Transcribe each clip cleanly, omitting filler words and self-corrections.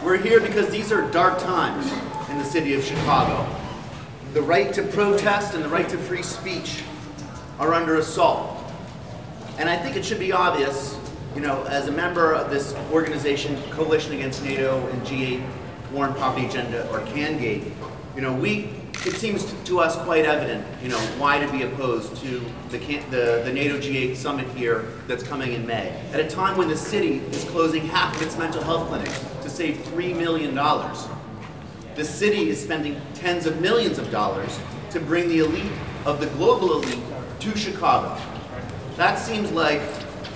We're here because these are dark times in the city of Chicago. The right to protest and the right to free speech are under assault. And I think it should be obvious, you know, as a member of this organization, Coalition Against NATO and G8 War and Poverty Agenda, or CANGate, you know, it seems to us quite evident, you know, why to be opposed to the NATO G8 summit here that's coming in May, at a time when the city is closing half of its mental health clinics to save $3 million. The city is spending tens of millions of dollars to bring the elite of the global elite to Chicago. That seems like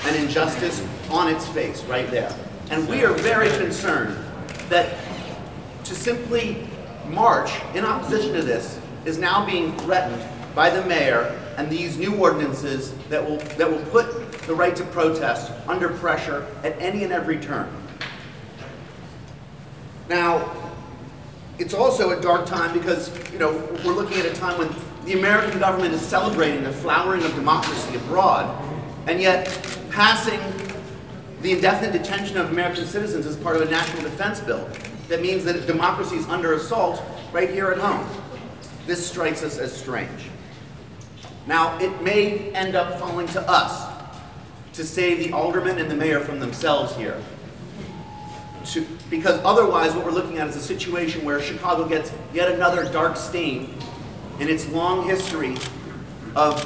an injustice on its face right there. And we are very concerned that to simply march in opposition to this is now being threatened by the mayor and these new ordinances that will put the right to protest under pressure at any and every turn. Now, it's also a dark time because, you know, we're looking at a time when the American government is celebrating the flowering of democracy abroad, and yet passing the indefinite detention of American citizens as part of a national defense bill that means that democracy is under assault right here at home. This strikes us as strange. Now, it may end up falling to us to save the aldermen and the mayor from themselves here. Because otherwise what we're looking at is a situation where Chicago gets yet another dark stain in its long history of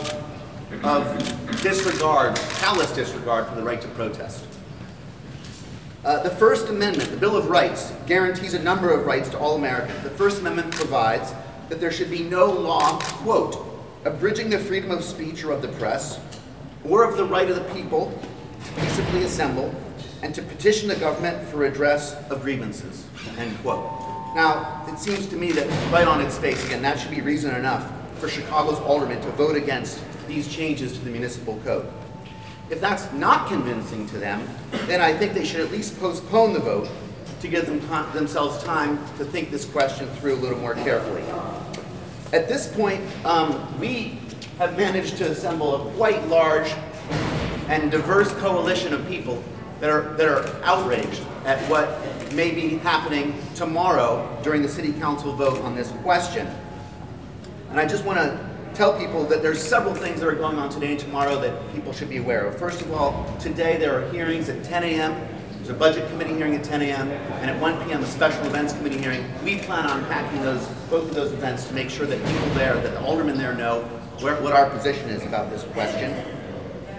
disregard, callous disregard for the right to protest. The First Amendment, the Bill of Rights, guarantees a number of rights to all Americans. The First Amendment provides that there should be no law, quote, abridging the freedom of speech or of the press, or of the right of the people to peaceably assemble and to petition the government for redress of grievances, end quote. Now, it seems to me that right on its face, again, that should be reason enough for Chicago's aldermen to vote against these changes to the municipal code. If that's not convincing to them, then I think they should at least postpone the vote to give themselves time to think this question through a little more carefully. At this point, we have managed to assemble a quite large and diverse coalition of people that are outraged at what may be happening tomorrow during the City Council vote on this question. And I just want to tell people that there's several things that are going on today and tomorrow that people should be aware of. First of all, today there are hearings at 10 a.m. There's a budget committee hearing at 10 a.m. and at 1 p.m. a special events committee hearing. We plan on packing both of those events to make sure that people there, that the aldermen there know what our position is about this question.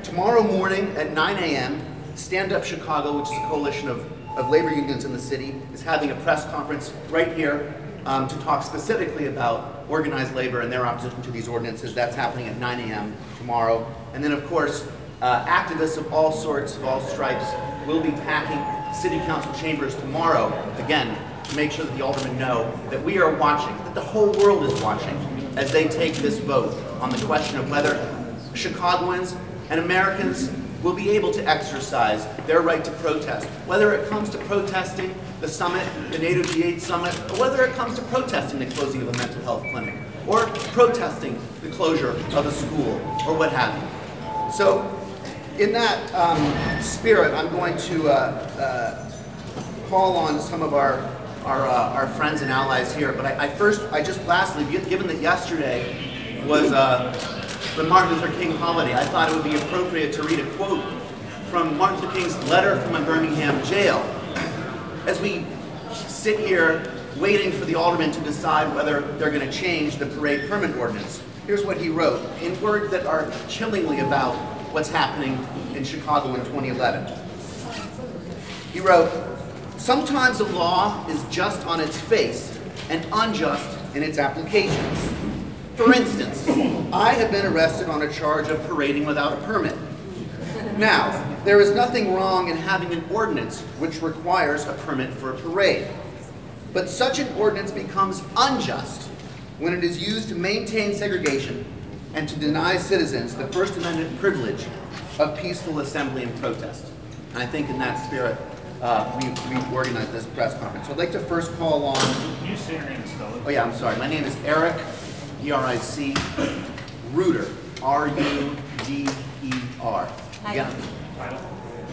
Tomorrow morning at 9 a.m., Stand Up Chicago, which is a coalition of labor unions in the city, is having a press conference right here to talk specifically about organized labor and their opposition to these ordinances. That's happening at 9 a.m. tomorrow. And then, of course, activists of all sorts, of all stripes, will be packing city council chambers tomorrow, again, to make sure that the aldermen know that we are watching, that the whole world is watching as they take this vote on the question of whether Chicagoans and Americans will be able to exercise their right to protest, whether it comes to protesting the summit, the NATO G8 summit, or whether it comes to protesting the closing of a mental health clinic, or protesting the closure of a school, or what have you. So, in that spirit, I'm going to call on some of our friends and allies here. But lastly, given that yesterday was the Martin Luther King holiday, I thought it would be appropriate to read a quote from Martin Luther King's letter from a Birmingham jail. As we sit here waiting for the aldermen to decide whether they're going to change the parade permit ordinance, here's what he wrote in words that are chillingly about what's happening in Chicago in 2011. He wrote, "Sometimes a law is just on its face and unjust in its applications. For instance, I have been arrested on a charge of parading without a permit. Now, there is nothing wrong in having an ordinance which requires a permit for a parade. But such an ordinance becomes unjust when it is used to maintain segregation and to deny citizens the First Amendment privilege of peaceful assembly and protest." And I think in that spirit, we've organized this press conference. So I'd like to first call on... Can you say your name and spell it? Oh yeah, I'm sorry. My name is Eric, E-R-I-C, Ruder, R-U-D-E-R. Again,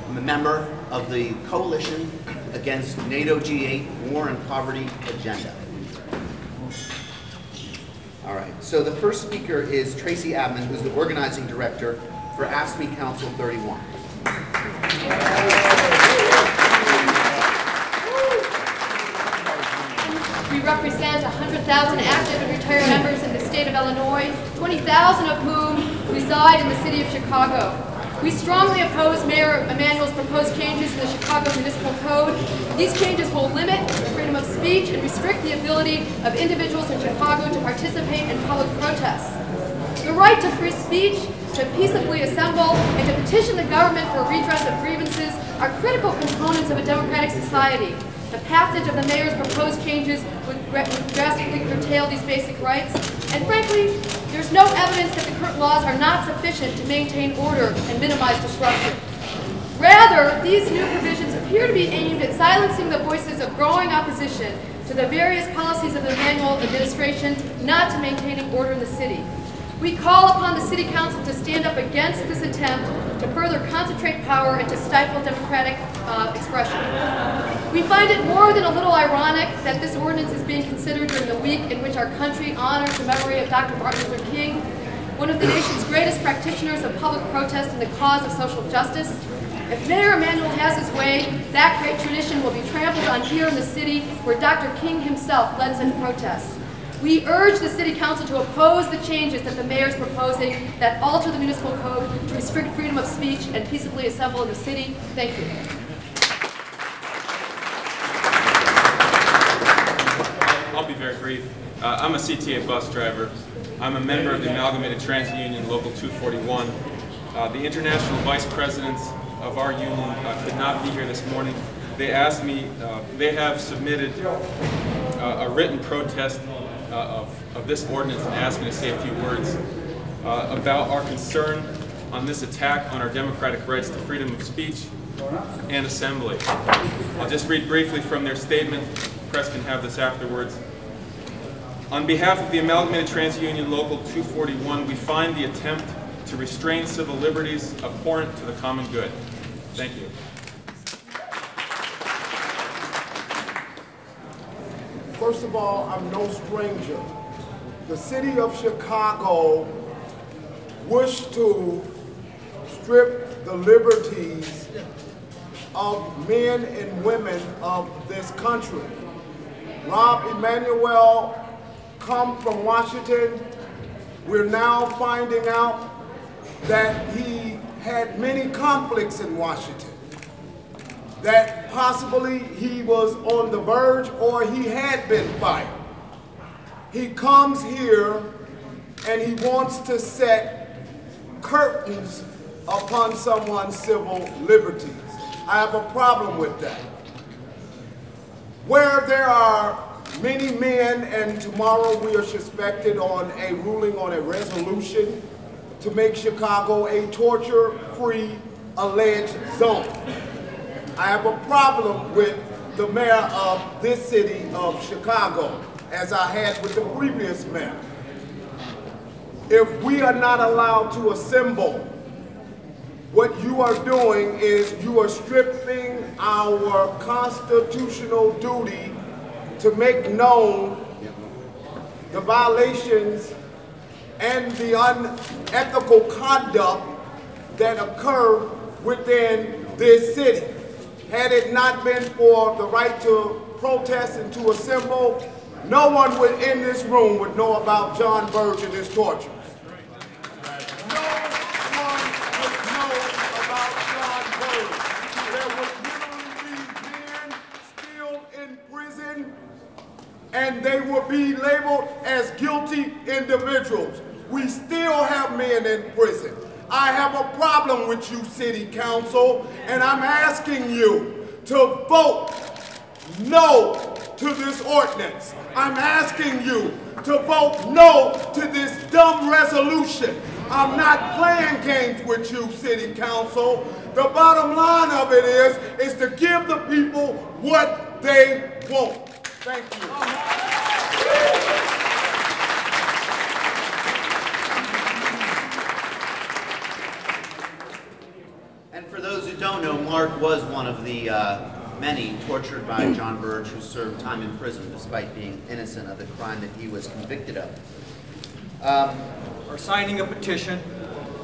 I'm a member of the Coalition Against NATO G8 War and Poverty Agenda. All right, so the first speaker is Tracy Abman, who's the organizing director for AFSCME Council 31. We represent 100,000 active and retired members in the state of Illinois, 20,000 of whom reside in the city of Chicago. We strongly oppose Mayor Emanuel's proposed changes in the Chicago Municipal Code. These changes will limit freedom of speech and restrict the ability of individuals in Chicago to participate in public protests. The right to free speech, to peaceably assemble, and to petition the government for redress of grievances are critical components of a democratic society. The passage of the mayor's proposed changes would drastically curtail these basic rights, and frankly, there's no evidence that the current laws are not sufficient to maintain order and minimize disruption. Rather, these new provisions appear to be aimed at silencing the voices of growing opposition to the various policies of the Emanuel administration, not to maintaining order in the city. We call upon the City Council to stand up against this attempt to further concentrate power and to stifle democratic expression. We find it more than a little ironic that this ordinance is being considered during the week in which our country honors the memory of Dr. Martin Luther King, one of the nation's greatest practitioners of public protest in the cause of social justice. If Mayor Emanuel has his way, that great tradition will be trampled on here in the city where Dr. King himself led such protests. We urge the City Council to oppose the changes that the Mayor is proposing that alter the municipal code to restrict freedom of speech and peaceably assemble in the city. Thank you. I'll be very brief. I'm a CTA bus driver. I'm a member of the Amalgamated Transit Union Local 241. The international vice presidents of our union could not be here this morning. They asked me, they have submitted a written protest of this ordinance and asked me to say a few words about our concern on this attack on our democratic rights to freedom of speech and assembly. I'll just read briefly from their statement. The press can have this afterwards. On behalf of the Amalgamated Transit Union Local 241, we find the attempt to restrain civil liberties abhorrent to the common good. Thank you. First of all, I'm no stranger. The city of Chicago wished to strip the liberties of men and women of this country. Rahm Emanuel come from Washington. We're now finding out that he had many conflicts in Washington, that possibly he was on the verge or he had been fired. He comes here and he wants to set curtains upon someone's civil liberties. I have a problem with that. Where there are many men, and tomorrow we are suspected on a ruling on a resolution to make Chicago a torture-free alleged zone. I have a problem with the mayor of this city of Chicago, as I had with the previous mayor. If we are not allowed to assemble, what you are doing is you are stripping our constitutional duty to make known the violations and the unethical conduct that occur within this city. Had it not been for the right to protest and to assemble, no one in this room would know about John Burge and his torture. No one would know about John Burge. There would literally be men still in prison, and they would be labeled as guilty individuals. We still have men in prison. I have a problem with you, City Council, and I'm asking you to vote no to this ordinance. I'm asking you to vote no to this dumb resolution. I'm not playing games with you, City Council. The bottom line of it is to give the people what they want. Thank you. And for those who don't know, Mark was one of the many tortured by John Burge who served time in prison despite being innocent of the crime that he was convicted of. Are signing a petition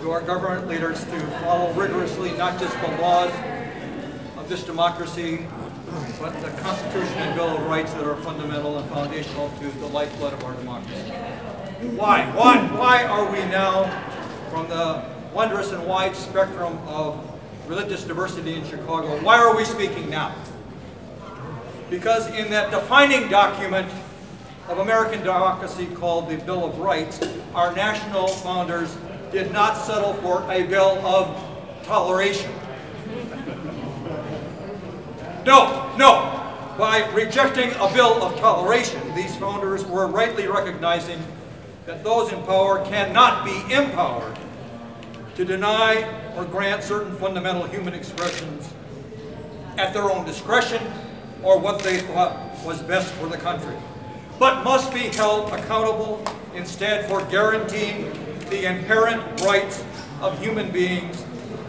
to our government leaders to follow rigorously not just the laws of this democracy, but the Constitution and Bill of Rights that are fundamental and foundational to the lifeblood of our democracy. Why? Why are we now, from the wondrous and wide spectrum of religious diversity in Chicago, why are we speaking now? Because in that defining document of American democracy called the Bill of Rights, our national founders did not settle for a bill of toleration. No. By rejecting a bill of toleration, these founders were rightly recognizing that those in power cannot be empowered to deny or grant certain fundamental human expressions at their own discretion or what they thought was best for the country, but must be held accountable instead for guaranteeing the inherent rights of human beings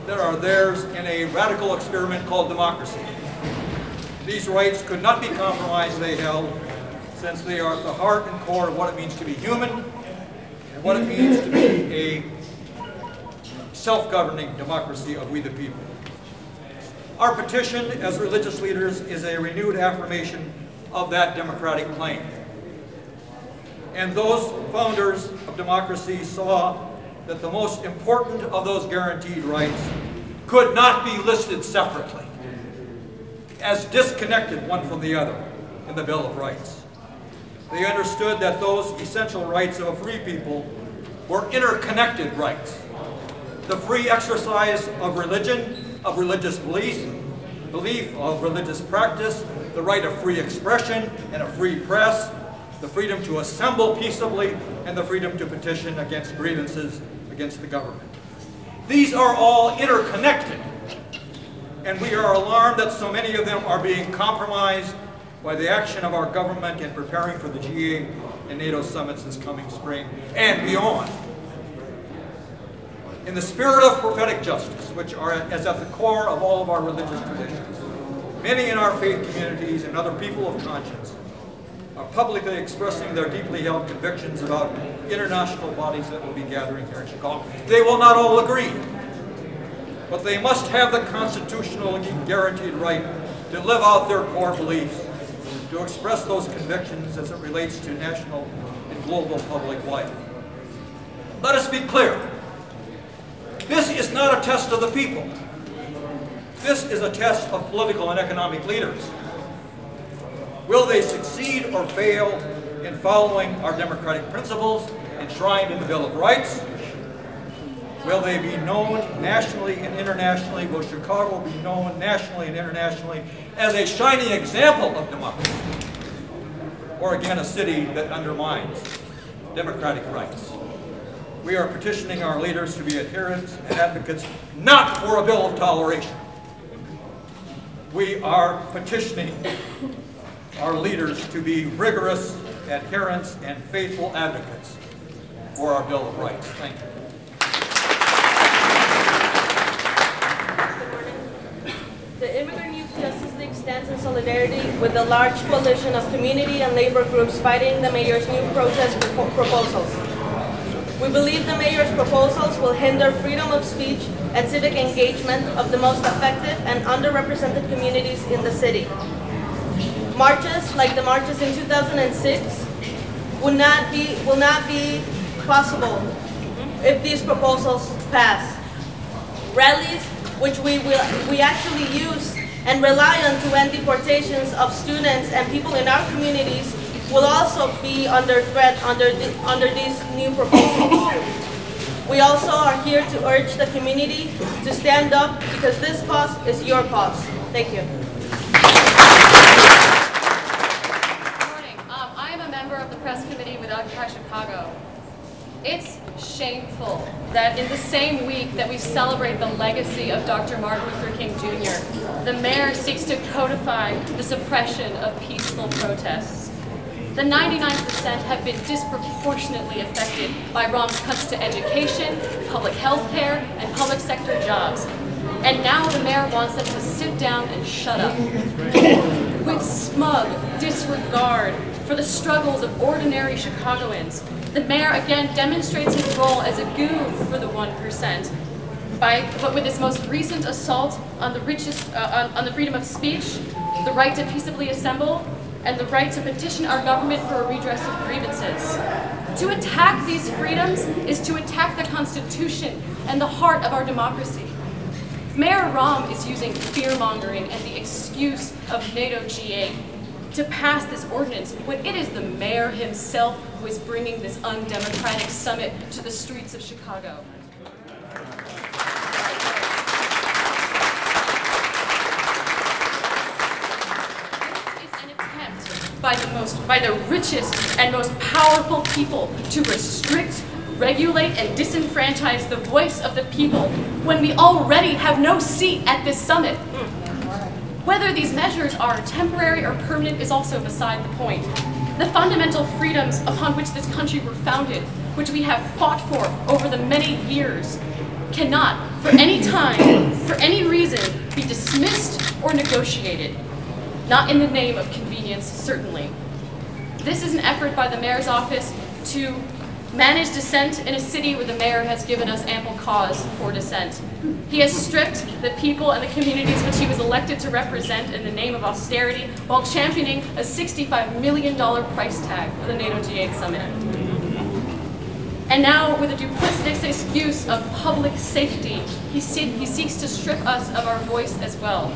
that are theirs in a radical experiment called democracy. These rights could not be compromised, they held, since they are at the heart and core of what it means to be human and what it means to be a self-governing democracy of we the people. Our petition as religious leaders is a renewed affirmation of that democratic claim. And those founders of democracy saw that the most important of those guaranteed rights could not be listed separately, as disconnected one from the other in the Bill of Rights. They understood that those essential rights of a free people were interconnected rights. The free exercise of religion, of religious belief, of religious practice, the right of free expression and a free press, the freedom to assemble peaceably, and the freedom to petition against grievances against the government. These are all interconnected, and we are alarmed that so many of them are being compromised by the action of our government in preparing for the G8 and NATO summits this coming spring and beyond. In the spirit of prophetic justice, which is at the core of all of our religious traditions, many in our faith communities and other people of conscience are publicly expressing their deeply held convictions about international bodies that will be gathering here in Chicago. They will not all agree, but they must have the constitutionally guaranteed right to live out their core beliefs, to express those convictions as it relates to national and global public life. Let us be clear. This is not a test of the people. This is a test of political and economic leaders. Will they succeed or fail in following our democratic principles enshrined in the Bill of Rights? Will they be known nationally and internationally? Will Chicago be known nationally and internationally as a shining example of democracy? Or again, a city that undermines democratic rights? We are petitioning our leaders to be adherents and advocates not for a bill of toleration. We are petitioning our leaders to be rigorous adherents and faithful advocates for our Bill of Rights. Thank you. Good morning. The Immigrant Youth Justice League stands in solidarity with the large coalition of community and labor groups fighting the mayor's new protest proposals. We believe the mayor's proposals will hinder freedom of speech and civic engagement of the most affected and underrepresented communities in the city. Marches like the marches in 2006 will not be possible if these proposals pass. Rallies, which we actually use and rely on to end deportations of students and people in our communities, will also be under threat under these new proposals. We also are here to urge the community to stand up because this cause is your cause. Thank you. Good morning. I am a member of the press committee with Occupy Chicago. It's shameful that in the same week that we celebrate the legacy of Dr. Martin Luther King Jr., the mayor seeks to codify the suppression of peaceful protests. The 99% have been disproportionately affected by Rahm's cuts to education, public health care, and public sector jobs. And now the mayor wants them to sit down and shut up. With smug disregard for the struggles of ordinary Chicagoans, the mayor again demonstrates his role as a goon for the 1%. But with his most recent assault on the on the freedom of speech, the right to peaceably assemble, and the right to petition our government for a redress of grievances. To attack these freedoms is to attack the Constitution and the heart of our democracy. Mayor Rahm is using fear-mongering and the excuse of NATO G8 to pass this ordinance when it is the mayor himself who is bringing this undemocratic summit to the streets of Chicago. This is an attempt by the richest and most powerful people to restrict, regulate, and disenfranchise the voice of the people when we already have no seat at this summit. Whether these measures are temporary or permanent is also beside the point. The fundamental freedoms upon which this country were founded, which we have fought for over the many years, cannot, for any time, for any reason, be dismissed or negotiated. Not in the name of convenience, certainly. This is an effort by the mayor's office to manage dissent in a city where the mayor has given us ample cause for dissent. He has stripped the people and the communities which he was elected to represent in the name of austerity while championing a $65 million price tag for the NATO G8 summit. And now, with a duplicitous excuse of public safety, he seeks to strip us of our voice as well.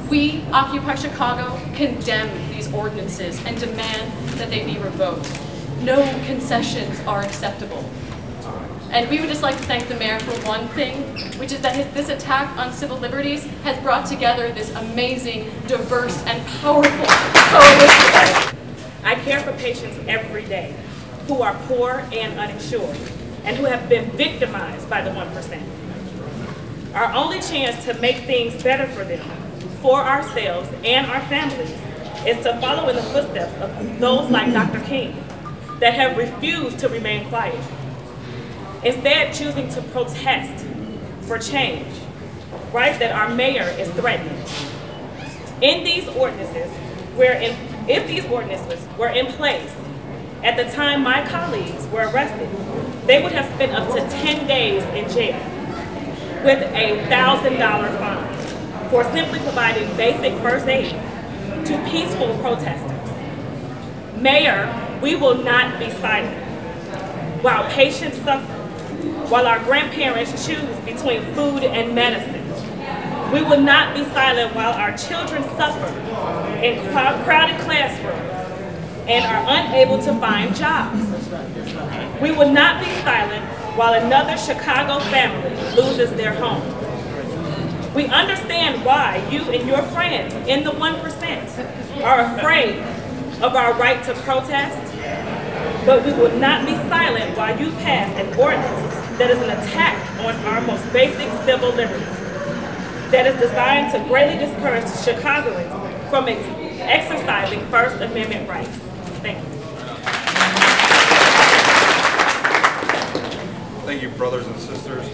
We, Occupy Chicago, condemn these ordinances and demand that they be revoked. No concessions are acceptable. And we would just like to thank the mayor for one thing, which is that this attack on civil liberties has brought together this amazing, diverse, and powerful coalition. I care for patients every day who are poor and uninsured, and who have been victimized by the 1%. Our only chance to make things better for them, for ourselves and our families, is to follow in the footsteps of those like Dr. King, that have refused to remain quiet, instead choosing to protest for change, rights that our mayor is threatening. If these ordinances were in place at the time my colleagues were arrested, they would have spent up to 10 days in jail with a $1,000 fine for simply providing basic first aid to peaceful protesters. Mayor, we will not be silent while patients suffer, while our grandparents choose between food and medicine. We will not be silent while our children suffer in crowded classrooms and are unable to find jobs. We will not be silent while another Chicago family loses their home. We understand why you and your friends in the 1% are afraid of our right to protest, but we will not be silent while you pass an ordinance that is an attack on our most basic civil liberties, that is designed to greatly discourage Chicagoans from exercising First Amendment rights. Thank you. Thank you, brothers and sisters.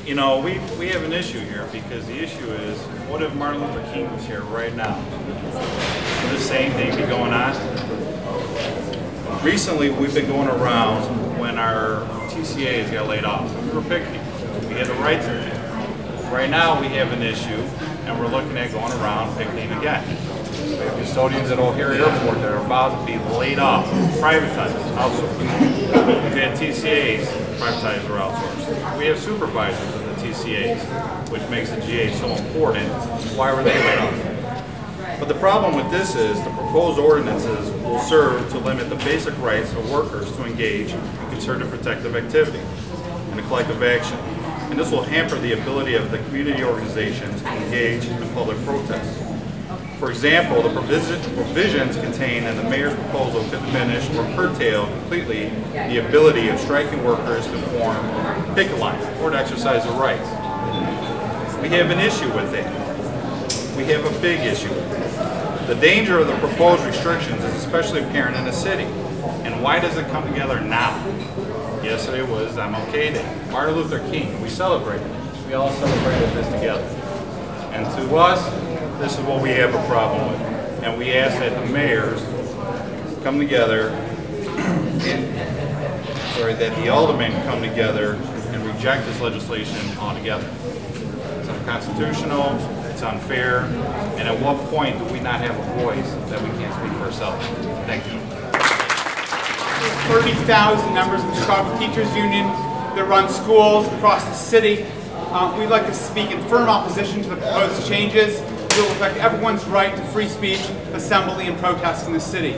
You know, we have an issue here, because the issue is, what if Martin Luther King was here right now? Would the same thing be going on? Recently, we've been going around when our TCAs got laid off. We were picketing. We had the right to. Right now, we have an issue, and we're looking at going around picketing again. We have custodians at O'Hare Airport that are about to be laid off, privatized, outsourced. We've had TCAs privatized or outsourced. We have supervisors in the TCAs, which makes the GA so important. Why were they laid off? But the problem with this is the proposed ordinances will serve to limit the basic rights of workers to engage in concerted protective activity and a collective action. And this will hamper the ability of the community organizations to engage in public protests. For example, the provisions contained in the mayor's proposal could diminish or curtail completely the ability of striking workers to form picket lines or to exercise their rights. We have an issue with that. We have a big issue with it. The danger of the proposed restrictions is especially apparent in the city. And why does it come together now? Yesterday was MLK Day, Martin Luther King. We celebrated. We all celebrated this together. And to us, this is what we have a problem with. And we ask that the mayors come together, that the aldermen come together and reject this legislation altogether. It's unconstitutional, it's unfair, and at what point do we not have a voice that we can't speak for ourselves? Thank you. 30,000 members of the Chicago Teachers Union that run schools across the city. We'd like to speak in firm opposition to the proposed changes that will affect everyone's right to free speech, assembly, and protest in the city.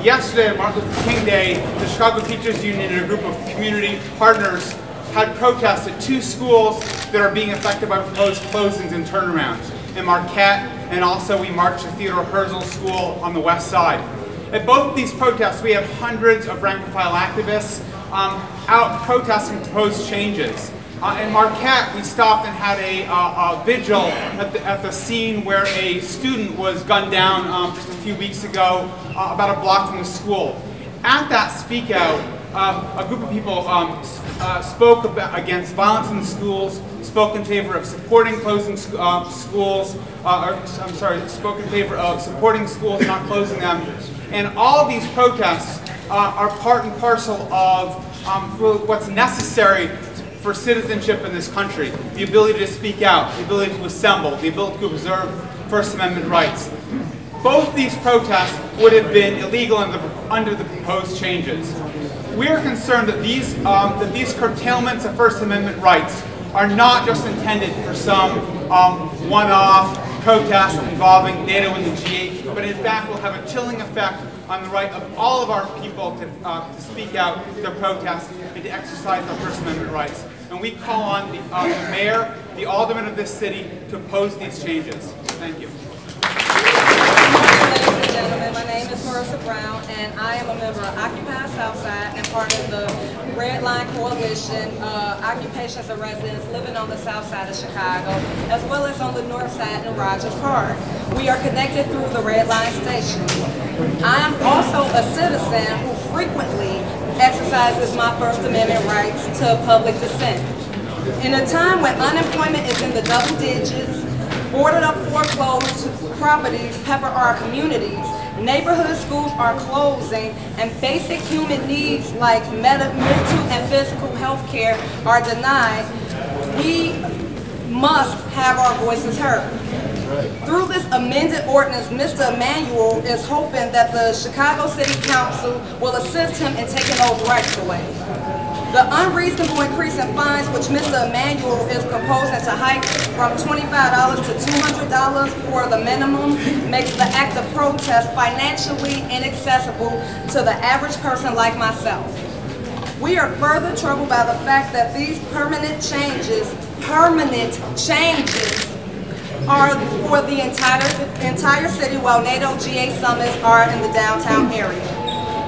Yesterday, on Martin Luther King Day, the Chicago Teachers Union and a group of community partners had protests at 2 schools that are being affected by proposed closings and turnarounds, in Marquette, and also we marched to Theodore Herzl School on the west side. At both of these protests, we have hundreds of rank-and-file activists out protesting proposed changes. In Marquette, we stopped and had a vigil at the scene where a student was gunned down just a few weeks ago, about a block from the school. At that speak out, a group of people spoke against violence in the schools, spoke in favor of supporting closing schools, spoke in favor of supporting schools, not closing them. And all of these protests are part and parcel of what's necessary for citizenship in this country. The ability to speak out, the ability to assemble, the ability to observe First Amendment rights. Both these protests would have been illegal under the proposed changes. We are concerned that these curtailments of First Amendment rights are not just intended for some one-off protest involving NATO and the G8, but in fact will have a chilling effect on the right of all of our people to speak out their protest and to exercise their First Amendment rights. And we call on the mayor, the aldermen of this city to oppose these changes. Thank you. Ladies and gentlemen, my name is Marissa Brown, and I am a member of Occupy Southside and part of the Red Line Coalition, occupations of residents living on the south side of Chicago, as well as on the north side in Rogers Park. We are connected through the Red Line station. I am also a citizen who frequently exercises my First Amendment rights to public dissent. In a time when unemployment is in the double digits, boarded up foreclosed properties pepper our communities, neighborhood schools are closing, and basic human needs like mental and physical health care are denied, we must have our voices heard. Through this amended ordinance, Mr. Emanuel is hoping that the Chicago City Council will assist him in taking those rights away. The unreasonable increase in fines, which Mr. Emanuel is proposing to hike from $25 to $200 for the minimum, makes the act of protest financially inaccessible to the average person like myself. We are further troubled by the fact that these permanent changes are for the entire city, while NATO GA summits are in the downtown area.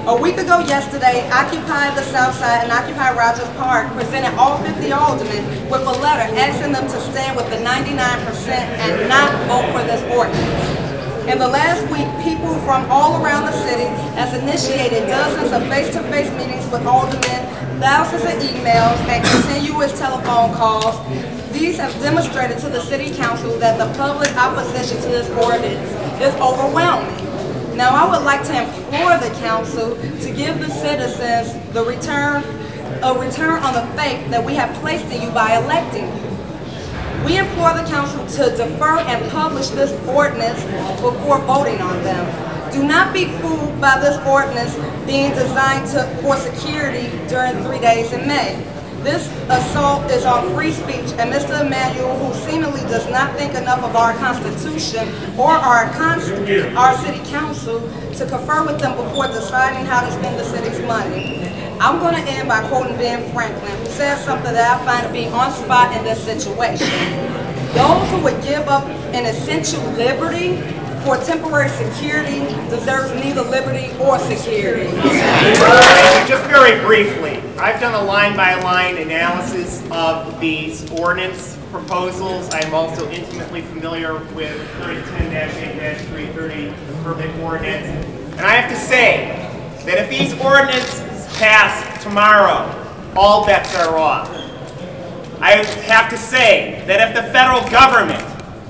A week ago yesterday, Occupy the Southside and Occupy Rogers Park presented all 50 aldermen with a letter asking them to stand with the 99% and not vote for this ordinance. In the last week, people from all around the city has initiated dozens of face-to-face meetings with aldermen, thousands of emails, and continuous telephone calls. These have demonstrated to the City Council that the public opposition to this ordinance is overwhelming. Now, I would like to implore the council to give the citizens a return on the faith that we have placed in you by electing you. We implore the council to defer and publish this ordinance before voting on them. Do not be fooled by this ordinance being designed for security during 3 days in May. This assault is on free speech, and Mr. Emanuel, who seemingly does not think enough of our Constitution or our City Council to confer with them before deciding how to spend the city's money. I'm going to end by quoting Ben Franklin, who says something that I find to be on spot in this situation. Those who would give up an essential liberty for temporary security deserves neither liberty or security. Just very briefly, I've done a line-by-line analysis of these ordinance proposals. I'm also intimately familiar with 3010-8-330, the permit ordinance. And I have to say that if these ordinances pass tomorrow, all bets are off. I have to say that if the federal government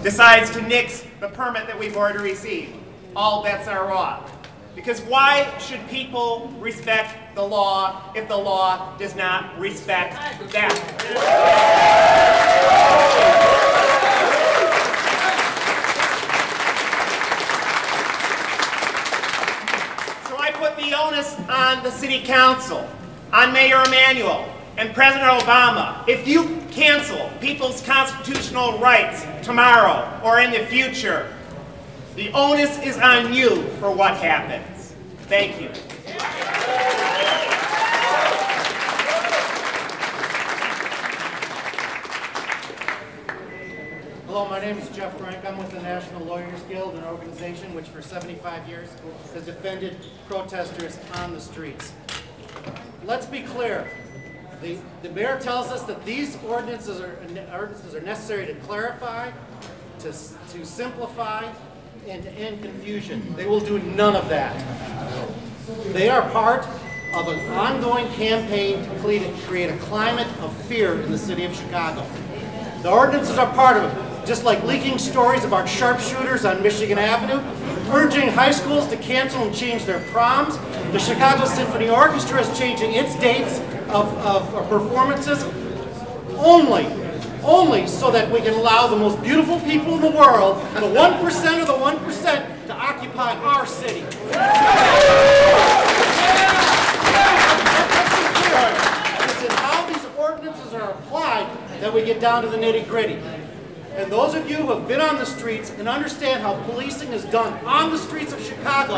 decides to nix the permit that we've already received, all bets are off. Because why should people respect the law if the law does not respect them? So I put the onus on the city council, on Mayor Emanuel, and President Obama. If you cancel people's constitutional rights tomorrow or in the future, the onus is on you for what happens. Thank you. Hello, my name is Jeff Frank. I'm with the National Lawyers Guild, an organization which for 75 years has defended protesters on the streets. Let's be clear. The mayor tells us that these ordinances are necessary to clarify, to simplify, and to end confusion. They will do none of that. They are part of an ongoing campaign to create a climate of fear in the city of Chicago. The ordinances are part of it, just like leaking stories about sharpshooters on Michigan Avenue, urging high schools to cancel and change their proms. The Chicago Symphony Orchestra is changing its dates of performances only so that we can allow the most beautiful people in the world, the 1% of the 1%, to occupy our city. It's in how these ordinances are applied that we get down to the nitty-gritty. And those of you who have been on the streets and understand how policing is done on the streets of Chicago,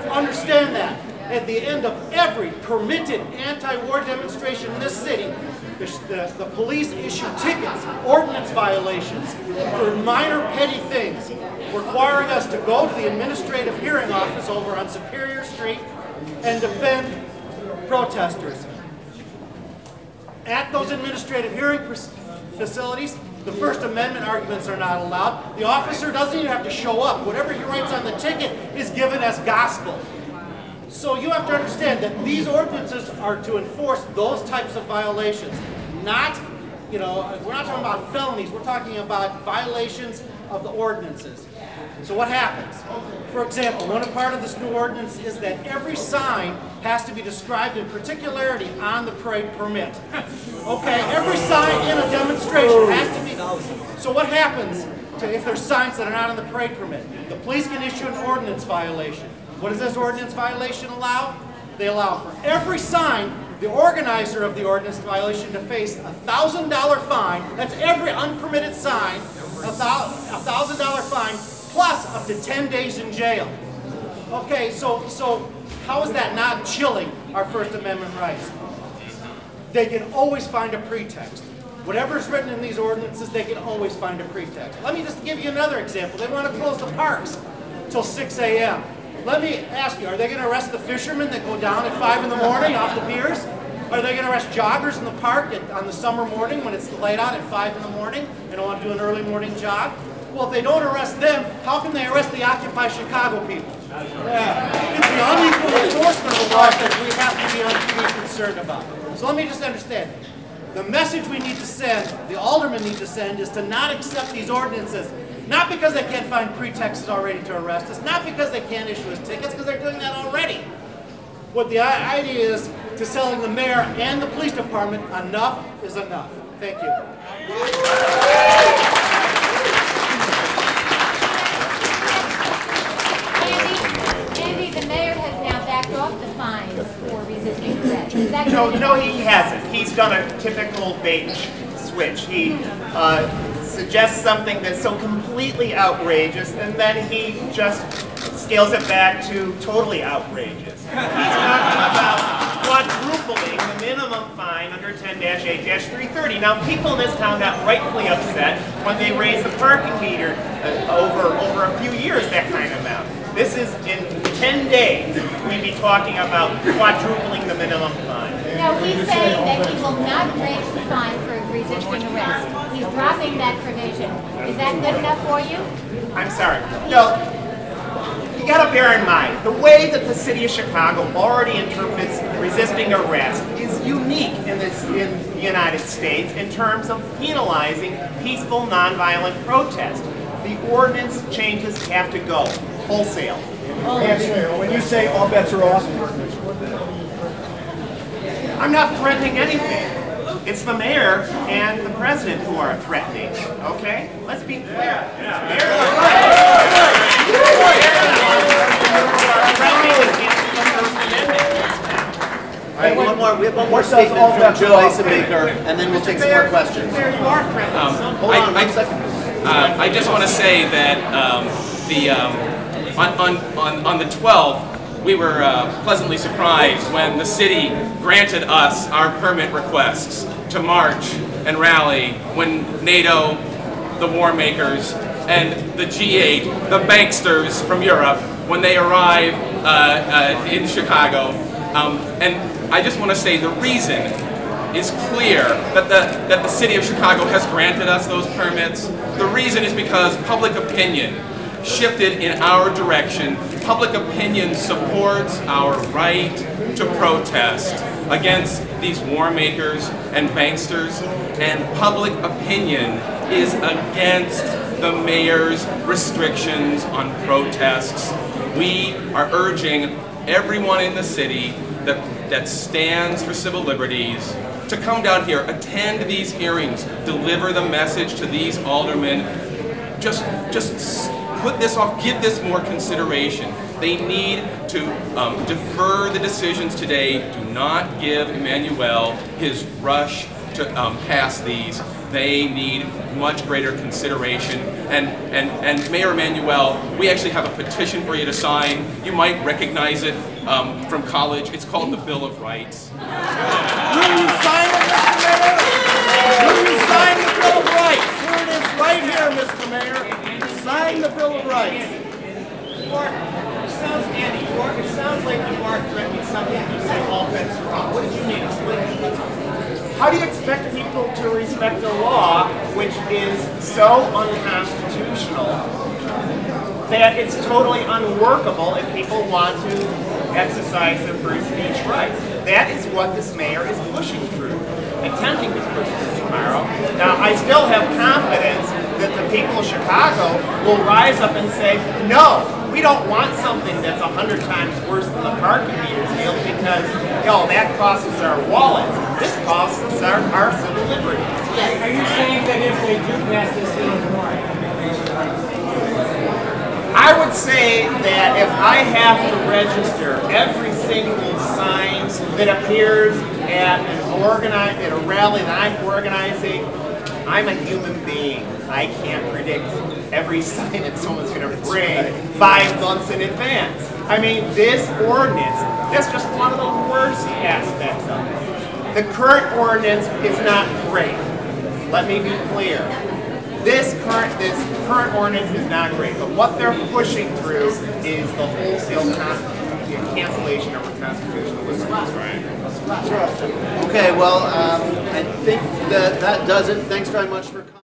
understand that. At the end of every permitted anti-war demonstration in this city, the police issue tickets, ordinance violations for minor petty things, requiring us to go to the administrative hearing office over on Superior Street and defend protesters. At those administrative hearing facilities, the First Amendment arguments are not allowed. The officer doesn't even have to show up. Whatever he writes on the ticket is given as gospel. So you have to understand that these ordinances are to enforce those types of violations. Not, we're not talking about felonies, we're talking about violations of the ordinances. So what happens? For example, one part of this new ordinance is that every sign has to be described in particularity on the parade permit. Okay, every sign in a demonstration has to be. So what happens if there's signs that are not on the parade permit? The police can issue an ordinance violation. What does this ordinance violation allow? They allow for every sign, the organizer of the ordinance violation to face a $1,000 fine. That's every unpermitted sign, a $1,000 fine, plus up to 10 days in jail. Okay, so how is that not chilling our First Amendment rights? They can always find a pretext. Whatever's written in these ordinances, they can always find a pretext. Let me just give you another example. They want to close the parks till 6 a.m. Let me ask you, are they going to arrest the fishermen that go down at 5 in the morning off the piers? Are they going to arrest joggers in the park on the summer morning when it's light out at 5 in the morning and want to do an early morning jog? Well, if they don't arrest them, how can they arrest the Occupy Chicago people? Yeah. It's the unequal enforcement of the laws that we have to be concerned about. So let me just understand. The message we need to send, the aldermen need to send, is to not accept these ordinances. Not because they can't find pretexts already to arrest us, not because they can't issue us tickets, because they're doing that already. What the idea is to telling the mayor and the police department, enough is enough. Thank you. Andy, the mayor has now backed off the fines for resisting arrest. Is that No, he hasn't. He's done a typical bait and switch. He suggests something that's so completely outrageous, and then he just scales it back to totally outrageous. He's talking about quadrupling the minimum fine under 10-8-330. Now, people in this town got rightfully upset when they raised the parking meter over a few years, that kind of amount. This is in 10 days, we'd be talking about quadrupling the minimum fine. Now, he's saying that he will not raise the fine for resisting arrest. He's dropping that provision. Is that good enough for you? I'm sorry. No, you gotta bear in mind, the way that the city of Chicago already interprets resisting arrest is unique in the United States in terms of penalizing peaceful, nonviolent protest. The ordinance changes have to go wholesale. When you say all bets are off, I'm not threatening anything. It's the mayor and the president who are threatening, okay? Let's be clear. All right, we have one more statement from Joe Eisenmaker, and then we'll take some more questions. Hold on 1 second. I just want to say that on the 12th, we were pleasantly surprised when the city granted us our permit requests to march and rally when NATO, the war makers, and the G8, the banksters from Europe, when they arrive in Chicago. And I just want to say the reason is clear that the city of Chicago has granted us those permits. The reason is because public opinion shifted in our direction. Public opinion supports our right to protest against these war makers and banksters, and public opinion is against the mayor's restrictions on protests. We are urging everyone in the city that stands for civil liberties to come down here, attend these hearings, deliver the message to these aldermen. Just put this off, give this more consideration. They need to defer the decisions today. Do not give Emanuel his rush to pass these. They need much greater consideration. And Mayor Emanuel, we actually have a petition for you to sign. You might recognize it from college. It's called the Bill of Rights. will you sign it, Mr. Mayor? Will you sign the Bill of Rights? Here it is right here, Mr. Mayor. Sign the Bill of Rights. It sounds like you are threatening something. You say all bets are off. What did you mean? How do you expect people to respect the law, which is so unconstitutional that it's totally unworkable if people want to exercise their free speech rights? That is what this mayor is pushing through, attempting to push through tomorrow. Now, I still have confidence that the people of Chicago will rise up and say, no, we don't want something that's 100 times worse than the parking meters deal because, that costs us our wallets. This costs us our civil liberties. Are you saying that if they do pass this in Illinois? I would say that if I have to register every single sign that appears at a rally that I'm organizing, I'm a human being. I can't predict every sign that someone's going to bring 5 months in advance. I mean, this ordinance, that's just one of the worst aspects of it. The current ordinance is not great. Let me be clear. This current ordinance is not great, but what they're pushing through is the wholesale cancellation of our constitutional liberties. Okay, well, I think that does it. Thanks very much for coming.